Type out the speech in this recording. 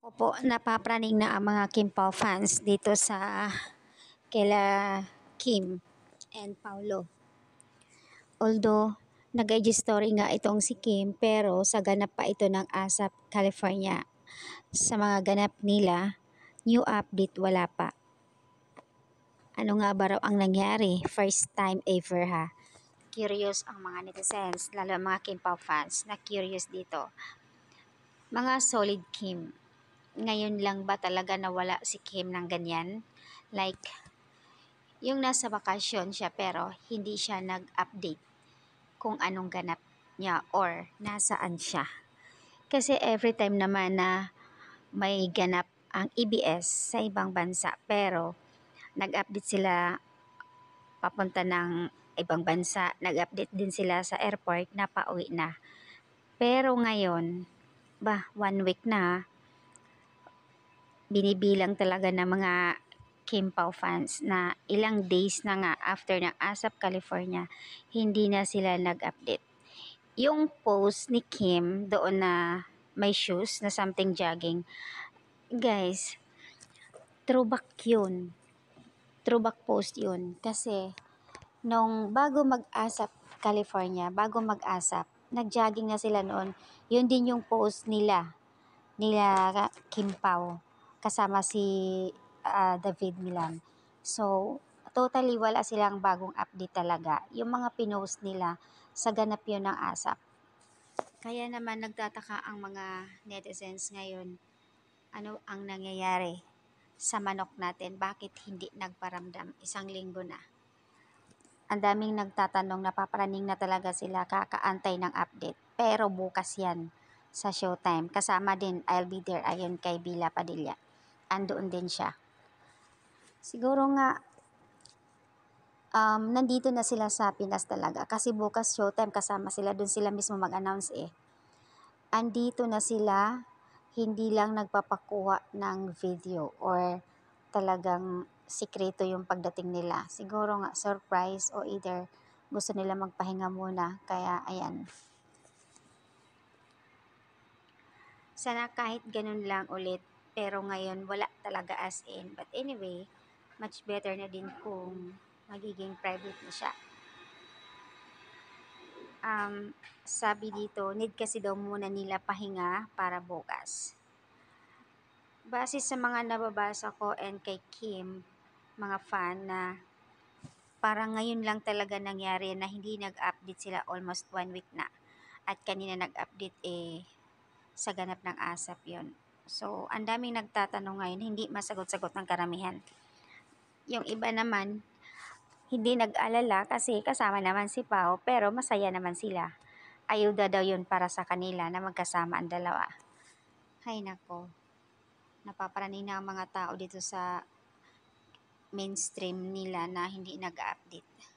Opo, napapraning na ang mga Kim Pao fans dito sa kila Kim and Paulo. Although, nag-IG story nga itong si Kim pero sa ganap pa ito ng ASAP, California. Sa mga ganap nila, new update wala pa. Ano nga ba raw ang nangyari? First time ever ha. Curious ang mga netizens, lalo ang mga Kim Pao fans na curious dito. Mga solid Kim, ngayon lang ba talaga nawala si Kim ng ganyan? Like, yung nasa bakasyon siya pero hindi siya nag-update kung anong ganap niya or nasaan siya. Kasi every time naman na may ganap ang EBS sa ibang bansa pero nag-update sila papunta ng ibang bansa, nag-update din sila sa airport na pauwi na. Pero ngayon, one week na, binibilang talaga ng mga Kim Pao fans na ilang days na nga after ng ASAP California, hindi na sila nag-update. Yung post ni Kim doon na may shoes na something jogging, guys, throwback yun. Throwback post yun. Kasi nung bago mag-ASAP California, bago mag-ASAP, nag-jogging na sila noon. Yun din yung post nila Kim Pao kasama si David Milan. So, totally wala silang bagong update talaga. Yung mga pinost nila sa ganap yun ng ASAP. Kaya naman nagtataka ang mga netizens ngayon, ano ang nangyayari sa manok natin? Bakit hindi nagparamdam? Isang linggo na. Ang daming nagtatanong, napapraning na talaga sila kakaantay ng update. Pero bukas yan sa Showtime. Kasama din, I'll be there, ayon kay Bila Padilla. Andoon din siya. Siguro nga, nandito na sila sa Pinas talaga. Kasi bukas Showtime, kasama sila. Doon sila mismo mag-announce eh. Andito na sila, hindi lang nagpapakuha ng video or talagang sikreto yung pagdating nila. Siguro nga surprise o either gusto nila magpahinga muna. Kaya ayan. Sana kahit ganun lang ulit. Pero ngayon wala talaga as in. But anyway, much better na din kung magiging private na siya. Sabi dito, need kasi daw muna nila pahinga para bukas. Base sa mga nababasa ko and kay Kim, mga fan na parang ngayon lang talaga nangyari na hindi nag-update sila almost 1 week na. At kanina nag-update sa ganap ng ASAP yon. So, ang daming nagtatanong ngayon, hindi masagot-sagot ng karamihan. Yung iba naman, hindi nag-alala kasi kasama naman si Pao pero masaya naman sila. Ayuda daw yun para sa kanila na magkasama ang dalawa. Hay nako, napapraning na ang mga tao dito sa mainstream nila na hindi nag-update.